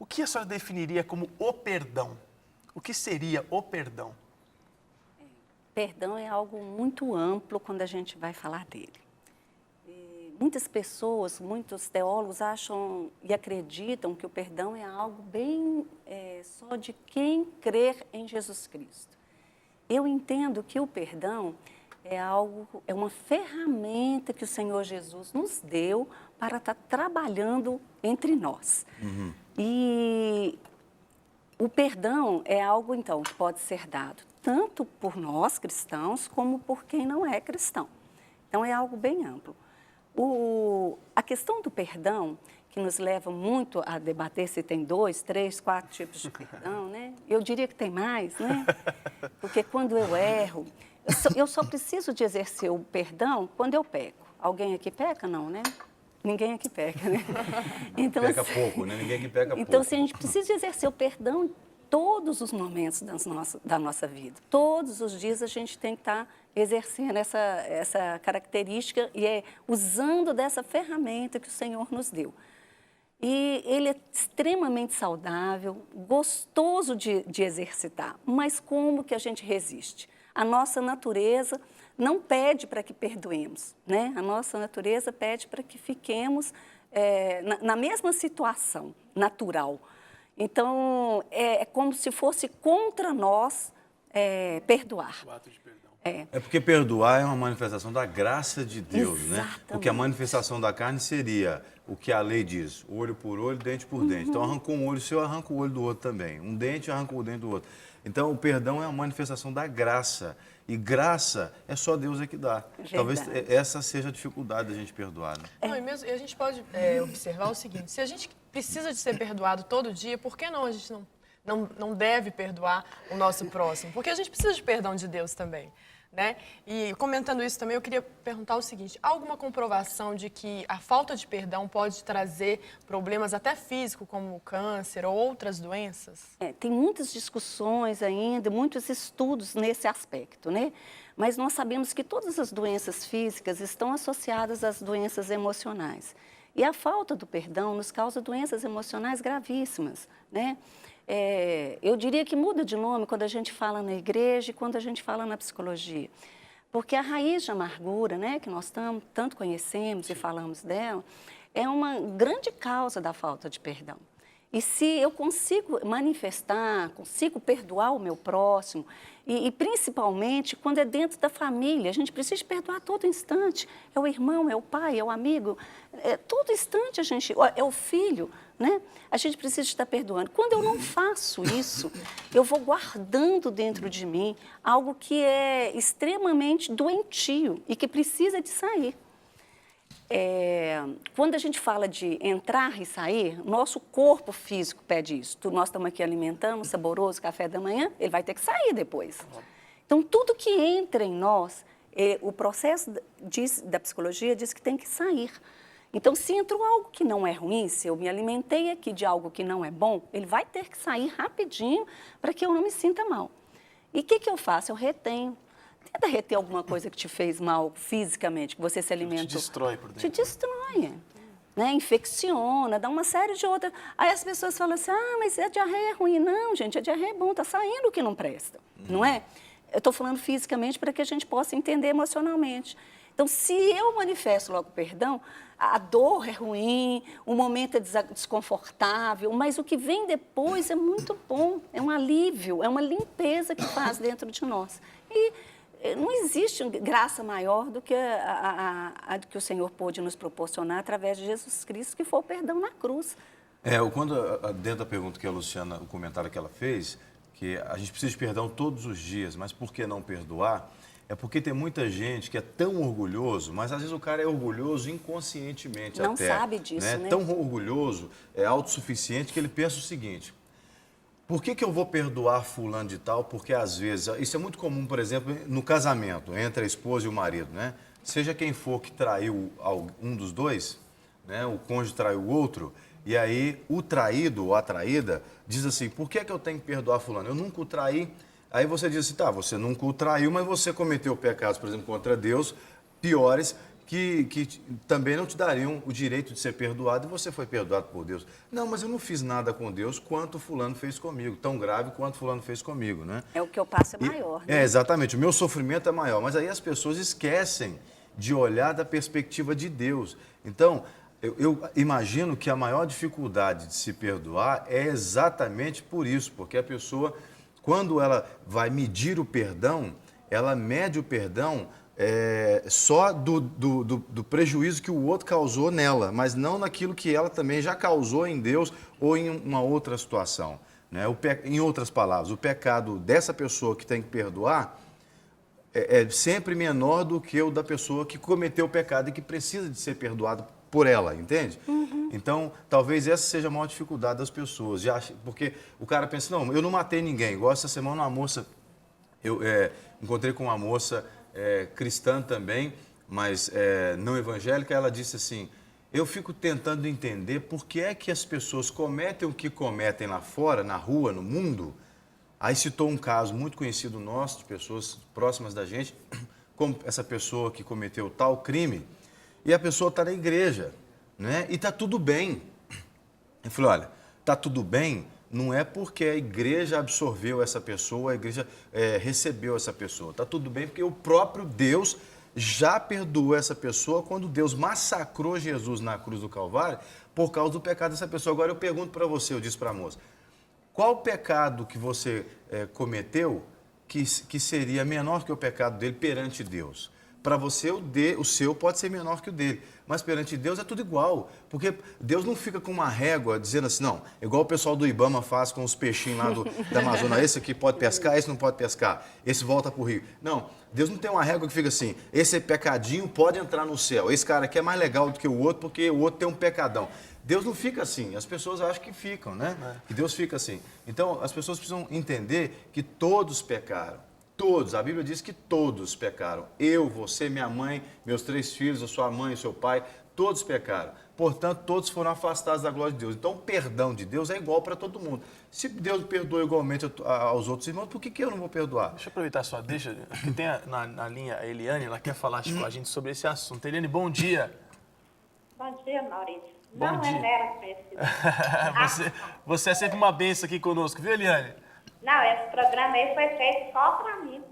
O que a senhora definiria como o perdão? O que seria o perdão? Perdão é algo muito amplo quando a gente vai falar dele. Muitas pessoas, muitos teólogos acham e acreditam que o perdão é algo bem só de quem crer em Jesus Cristo. Eu entendo que o perdão é uma ferramenta que o Senhor Jesus nos deu para estar trabalhando entre nós. E o perdão é algo, então, que pode ser dado tanto por nós cristãos como por quem não é cristão. Então, é algo bem amplo. A questão do perdão, que nos leva muito a debater se tem 2, 3, 4 tipos de perdão, né? Eu diria que tem mais, né? Porque quando eu erro, eu só preciso de exercer o perdão quando eu peco. Alguém aqui peca? Não, né? Ninguém aqui peca, né? Então, Peca pouco, né? Ninguém aqui peca pouco. Então, assim, a gente precisa de exercer o perdão em todos os momentos da nossa vida. Todos os dias a gente tem que estar exercendo essa característica e usando dessa ferramenta que o Senhor nos deu. E ele é extremamente saudável, gostoso de exercitar, mas como que a gente resiste? A nossa natureza não pede para que perdoemos, né? A nossa natureza pede para que fiquemos na mesma situação natural. Então, é como se fosse contra nós perdoar. O ato de perdão. É porque perdoar é uma manifestação da graça de Deus, Exatamente. né? Porque a manifestação da carne seria o que a lei diz, olho por olho, dente por dente. Então, arrancou um olho seu, arranca o olho do outro também. Um dente, arranca o dente do outro. Então, o perdão é uma manifestação da graça. E graça é só Deus que dá. Verdade. Talvez essa seja a dificuldade da gente perdoar, né? Não, e a gente pode observar o seguinte, se a gente precisa de ser perdoado todo dia, por que não a gente não deve perdoar o nosso próximo? Porque a gente precisa de perdão de Deus também, né? E comentando isso também, eu queria perguntar o seguinte, há alguma comprovação de que a falta de perdão pode trazer problemas até físicos, como câncer ou outras doenças? Tem muitas discussões ainda, muitos estudos nesse aspecto, né? Mas nós sabemos que todas as doenças físicas estão associadas às doenças emocionais. E a falta do perdão nos causa doenças emocionais gravíssimas, né? Eu diria que muda de nome quando a gente fala na igreja e quando a gente fala na psicologia. Porque a raiz de amargura, né, que nós tanto conhecemos e falamos dela, é uma grande causa da falta de perdão. E se eu consigo manifestar, consigo perdoar o meu próximo, e principalmente quando é dentro da família, a gente precisa perdoar a todo instante. É o irmão, é o pai, é o amigo, todo instante a gente, é o filho, né? A gente precisa estar perdoando. Quando eu não faço isso, eu vou guardando dentro de mim algo que é extremamente doentio e que precisa de sair. Quando a gente fala de entrar e sair, nosso corpo físico pede isso. Nós estamos aqui alimentando um saboroso café da manhã, ele vai ter que sair depois. Então, tudo que entra em nós, o processo da psicologia diz que tem que sair. Então, se entrou algo que não é ruim, se eu me alimentei aqui de algo que não é bom, ele vai ter que sair rapidinho para que eu não me sinta mal. E o que eu faço? Eu retenho. Tenta reter alguma coisa que te fez mal fisicamente, que você se alimentou. Te destrói por dentro. Te destrói, né? Infecciona, dá uma série de outras. Aí as pessoas falam assim, mas a diarreia é ruim. Não, gente, a diarreia é bom, está saindo o que não presta, não é? Eu estou falando fisicamente para que a gente possa entender emocionalmente. Então, se eu manifesto logo perdão, a dor é ruim, o momento é desconfortável, mas o que vem depois é muito bom, é um alívio, é uma limpeza que faz dentro de nós. E não existe graça maior do que a que o Senhor pôde nos proporcionar através de Jesus Cristo, que foi o perdão na cruz. Dentro da pergunta que a Luciana, o comentário que ela fez, que a gente precisa de perdão todos os dias, mas por que não perdoar? É porque tem muita gente que é tão orgulhoso, mas às vezes o cara é orgulhoso inconscientemente não até. Não sabe disso, né? Tão orgulhoso, é autossuficiente, que ele pensa o seguinte, por que eu vou perdoar fulano de tal? Porque às vezes, isso é muito comum, por exemplo, no casamento, entre a esposa e o marido, né? Seja quem for que traiu um dos dois, né? O cônjuge traiu o outro, e aí o traído ou a traída diz assim, por que eu tenho que perdoar fulano? Eu nunca o traí. Aí você diz assim, tá, você nunca o traiu, mas você cometeu pecados, por exemplo, contra Deus, piores também não te dariam o direito de ser perdoado e você foi perdoado por Deus. Não, mas eu não fiz nada com Deus quanto fulano fez comigo, tão grave quanto fulano fez comigo, né? É o que eu passo é maior, né? Exatamente, o meu sofrimento é maior, mas aí as pessoas esquecem de olhar da perspectiva de Deus. Então, eu imagino que a maior dificuldade de se perdoar é exatamente por isso, porque a pessoa, quando ela vai medir o perdão, ela mede o perdão só do prejuízo que o outro causou nela, mas não naquilo que ela também já causou em Deus ou em uma outra situação, né? Em outras palavras, o pecado dessa pessoa que tem que perdoar é sempre menor do que o da pessoa que cometeu o pecado e que precisa de ser perdoado por ela, entende? Então, talvez essa seja a maior dificuldade das pessoas, porque o cara pensa, não, eu não matei ninguém. Igual essa semana uma moça, eu encontrei com uma moça cristã também, mas não evangélica, ela disse assim, eu fico tentando entender por que é que as pessoas cometem o que cometem lá fora, na rua, no mundo. Aí citou um caso muito conhecido nosso, de pessoas próximas da gente, como essa pessoa que cometeu tal crime, e a pessoa está na igreja, né? E está tudo bem. Eu falei, olha, está tudo bem não é porque a igreja absorveu essa pessoa, a igreja recebeu essa pessoa. Está tudo bem porque o próprio Deus já perdoou essa pessoa quando Deus massacrou Jesus na cruz do Calvário por causa do pecado dessa pessoa. Agora eu pergunto para você, eu disse para a moça, qual pecado que você cometeu que seria menor que o pecado dele perante Deus? Para você, o seu pode ser menor que o dele, mas perante Deus é tudo igual, porque Deus não fica com uma régua dizendo assim, não, igual o pessoal do Ibama faz com os peixinhos lá da Amazônia, esse aqui pode pescar, esse não pode pescar, esse volta para o rio. Não, Deus não tem uma régua que fica assim, esse pecadinho pode entrar no céu, esse cara aqui é mais legal do que o outro porque o outro tem um pecadão. Deus não fica assim, as pessoas acham que ficam, né? Que Deus fica assim. Então, as pessoas precisam entender que todos pecaram. Todos, a Bíblia diz que todos pecaram. Eu, você, minha mãe, meus 3 filhos, a sua mãe, o seu pai, todos pecaram. Portanto, todos foram afastados da glória de Deus. Então, o perdão de Deus é igual para todo mundo. Se Deus perdoa igualmente aos outros irmãos, por que eu não vou perdoar? Deixa eu aproveitar só, que tem na linha a Eliane, ela quer falar com a gente sobre esse assunto. Eliane, bom dia. Bom dia, Maurício. Bom Não dia. é mera coincidência. Você é sempre uma benção aqui conosco, viu, Eliane? Não, esse programa aí foi feito só para mim.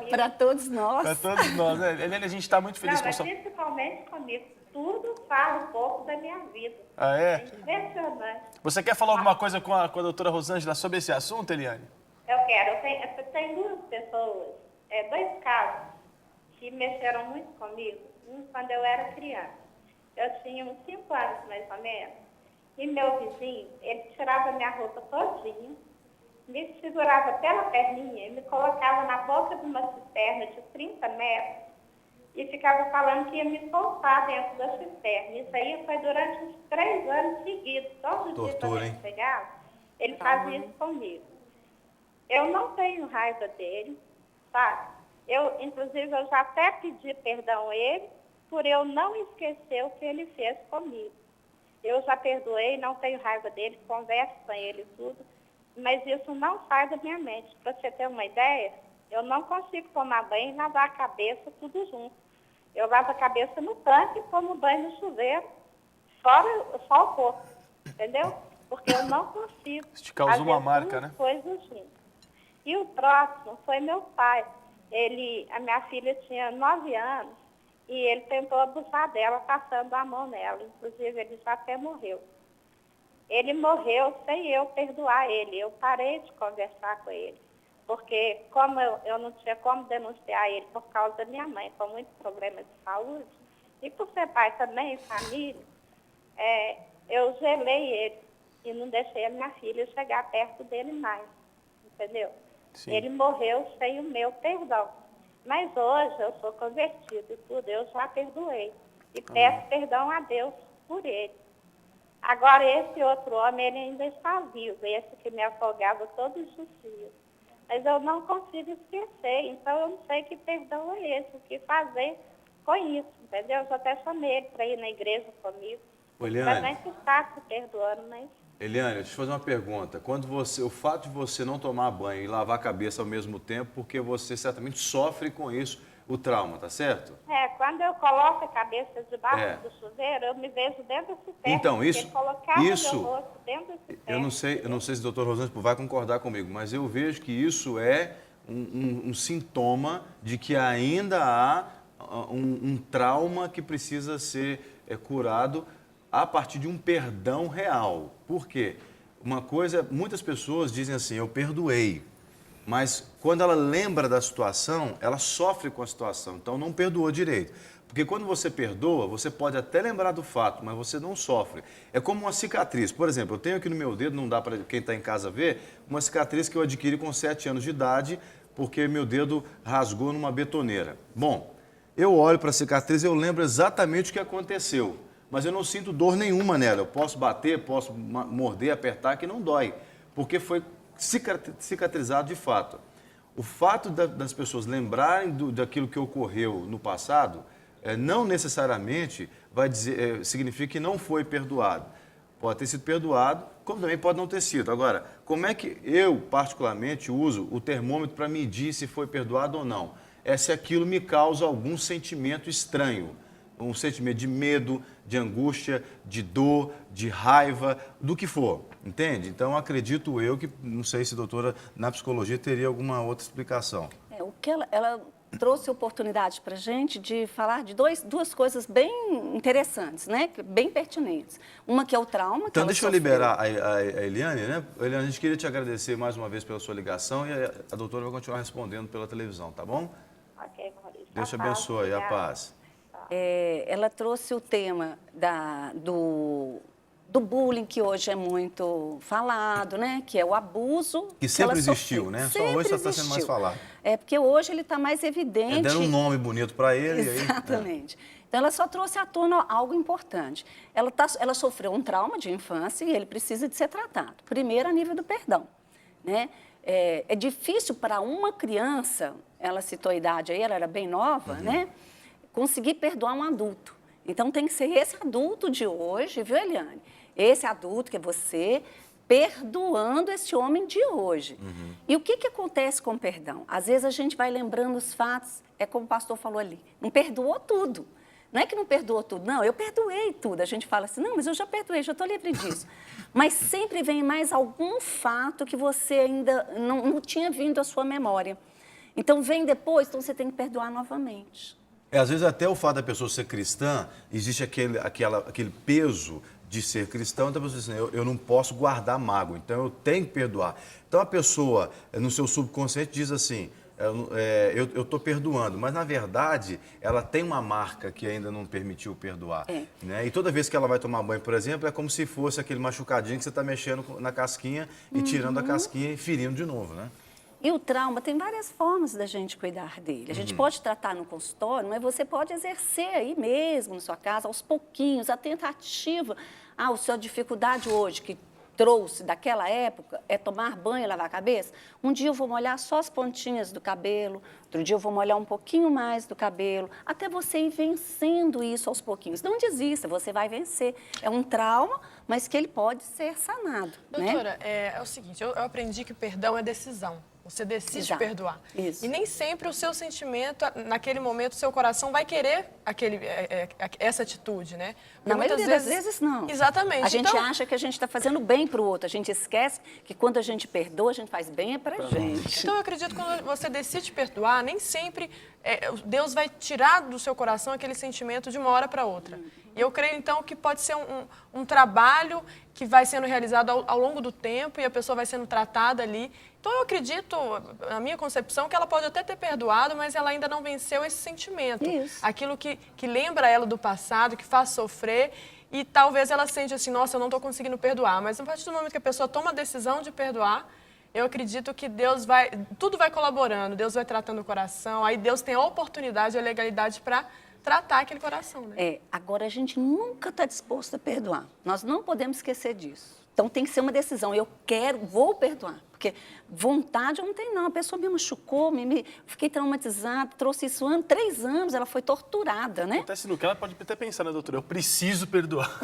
Para todos nós. Para todos nós, né? Eliane, a gente está muito feliz Não, com mas sua... principalmente comigo. Tudo fala um pouco da minha vida. Ah, é? Impressionante. Você quer falar alguma coisa com a doutora Rosângela sobre esse assunto, Eliane? Eu quero. Eu tenho 2 pessoas, 2 casos, que mexeram muito comigo. Um quando eu era criança. Eu tinha uns 5 anos, mais ou menos. E meu vizinho, ele tirava minha roupa todinha, me segurava pela perninha e me colocava na boca de uma cisterna de 30 metros e ficava falando que ia me soltar dentro da cisterna. Isso aí foi durante uns 3 anos seguidos. Todo dia que Tortura, eu hein? chegava, ele fazia isso comigo. Eu não tenho raiva dele, sabe? Inclusive, eu já até pedi perdão a ele por eu não esquecer o que ele fez comigo. Eu já perdoei, não tenho raiva dele, converso com ele e tudo, mas isso não sai da minha mente. Para você ter uma ideia, eu não consigo tomar banho e lavar a cabeça tudo junto. Eu lavo a cabeça no tanque e tomo banho no chuveiro, só o corpo, entendeu? Porque eu não consigo Isso te causou uma fazer marca, 2 né? coisas juntas. E o próximo foi meu pai. A minha filha tinha 9 anos, e ele tentou abusar dela, passando a mão nela. Inclusive, ele já até morreu. Ele morreu sem eu perdoar ele. Eu parei de conversar com ele. Porque como eu não tinha como denunciar ele por causa da minha mãe, com muitos problemas de saúde, e por ser pai também, família, eu gelei ele e não deixei a minha filha chegar perto dele mais. Entendeu? Sim. Ele morreu sem o meu perdão. Mas hoje eu sou convertida e tudo, eu já perdoei. E peço perdão a Deus por ele. Agora, esse outro homem, ele ainda está vivo, esse que me afogava todos os dias. Mas eu não consigo esquecer, então eu não sei que perdão é esse, o que fazer com isso, entendeu? Eu já até chamei ele para ir na igreja comigo. Eliane. Também que está se perdoando, mas... Eliane, deixa eu te fazer uma pergunta. O fato de você não tomar banho e lavar a cabeça ao mesmo tempo, porque você certamente sofre com isso, o trauma, tá certo? Quando eu coloco a cabeça debaixo É. do chuveiro, eu me vejo dentro desse ferro. Então, porque isso- ele colocava isso- meu rosto dentro desse ferro. Eu não sei se o doutor Rosângela vai concordar comigo, mas eu vejo que isso é um sintoma de que ainda há um trauma que precisa ser curado a partir de um perdão real. Por quê? Uma coisa, muitas pessoas dizem assim, eu perdoei, mas quando ela lembra da situação, ela sofre com a situação, então não perdoou direito. Porque quando você perdoa, você pode até lembrar do fato, mas você não sofre. É como uma cicatriz. Por exemplo, eu tenho aqui no meu dedo, não dá para quem está em casa ver, uma cicatriz que eu adquiri com 7 anos de idade, porque meu dedo rasgou numa betoneira. Bom, eu olho para a cicatriz e eu lembro exatamente o que aconteceu, mas eu não sinto dor nenhuma nela. Eu posso bater, posso morder, apertar, que não dói, porque foi cicatrizado de fato. O fato das pessoas lembrarem daquilo que ocorreu no passado, não necessariamente significa que não foi perdoado. Pode ter sido perdoado, como também pode não ter sido. Agora, como é que eu, particularmente, uso o termômetro para medir se foi perdoado ou não? É se aquilo me causa algum sentimento estranho. Um sentimento de medo, de angústia, de dor, de raiva, do que for, entende? Então, acredito eu que, não sei se a doutora, na psicologia, teria alguma outra explicação. O que ela trouxe oportunidade para a gente de falar de duas coisas bem interessantes, né? Bem pertinentes. Uma que é o trauma. Que Então, ela deixa eu sofreu. liberar a Eliane, né? Eliane, a gente queria te agradecer mais uma vez pela sua ligação e a doutora vai continuar respondendo pela televisão, tá bom? Ok, Maurício. Deus te A paz, abençoe, a obrigada. paz. Ela trouxe o tema do bullying, que hoje é muito falado, né? Que é o abuso. Que sempre ela existiu, sofreu. né? Só Sempre hoje está sendo mais existiu. falado. Porque hoje ele está mais evidente. Deram um nome bonito para ele. E aí, Exatamente. Então, ela só trouxe à tona algo importante. Ela sofreu um trauma de infância e ele precisa de ser tratado. Primeiro, a nível do perdão, né? É difícil para uma criança, ela citou a idade aí, ela era bem nova, né? Conseguir perdoar um adulto. Então, tem que ser esse adulto de hoje, viu, Eliane? Esse adulto que é você, perdoando esse homem de hoje. E o que acontece com o perdão? Às vezes a gente vai lembrando os fatos, é como o pastor falou ali, não perdoou tudo. Não é que não perdoou tudo, não, eu perdoei tudo. A gente fala assim, não, mas eu já perdoei, já estou livre disso. Mas sempre vem mais algum fato que você ainda não tinha vindo à sua memória. Então, vem depois, então você tem que perdoar novamente. Às vezes até o fato da pessoa ser cristã, existe aquele peso de ser cristão, então a pessoa diz assim, eu não posso guardar mágoa, então eu tenho que perdoar. Então a pessoa, no seu subconsciente, diz assim, eu estou perdoando, mas na verdade ela tem uma marca que ainda não permitiu perdoar. Né? E toda vez que ela vai tomar banho, por exemplo, é como se fosse aquele machucadinho que você está mexendo na casquinha e tirando a casquinha e ferindo de novo, né? E o trauma tem várias formas da gente cuidar dele. A gente pode tratar no consultório, mas você pode exercer aí mesmo, na sua casa, aos pouquinhos, a tentativa. A sua dificuldade hoje, que trouxe daquela época, é tomar banho e lavar a cabeça. Um dia eu vou molhar só as pontinhas do cabelo, outro dia eu vou molhar um pouquinho mais do cabelo, até você ir vencendo isso aos pouquinhos. Não desista, você vai vencer. É um trauma, mas que ele pode ser sanado. Doutora, né? é o seguinte, eu aprendi que perdão é decisão. Você decide Exato. perdoar. Isso. E nem sempre o seu sentimento, naquele momento, o seu coração vai querer essa atitude, né? Porque Na maioria das vezes, não. Exatamente. A gente Então, acha que a gente está fazendo bem para o outro. A gente esquece que quando a gente perdoa, a gente faz bem para a gente. Então, eu acredito que quando você decide perdoar, nem sempre Deus vai tirar do seu coração aquele sentimento de uma hora para outra. E eu creio, então, que pode ser um trabalho que vai sendo realizado ao longo do tempo e a pessoa vai sendo tratada ali. Então, eu acredito, na minha concepção, que ela pode até ter perdoado, mas ela ainda não venceu esse sentimento. Isso. Aquilo que lembra ela do passado, que faz sofrer. E talvez ela sente assim, nossa, eu não estou conseguindo perdoar. Mas a partir do momento que a pessoa toma a decisão de perdoar, eu acredito que tudo vai colaborando, Deus vai tratando o coração, aí Deus tem a oportunidade e a legalidade para tratar aquele coração, né? Agora a gente nunca está disposto a perdoar. Nós não podemos esquecer disso. Então tem que ser uma decisão. Eu vou perdoar. Porque vontade eu não tenho, não. A pessoa me machucou, fiquei traumatizada, trouxe isso 3 anos, ela foi torturada, né? Acontece no que ela pode até pensar, né, doutora? Eu preciso perdoar.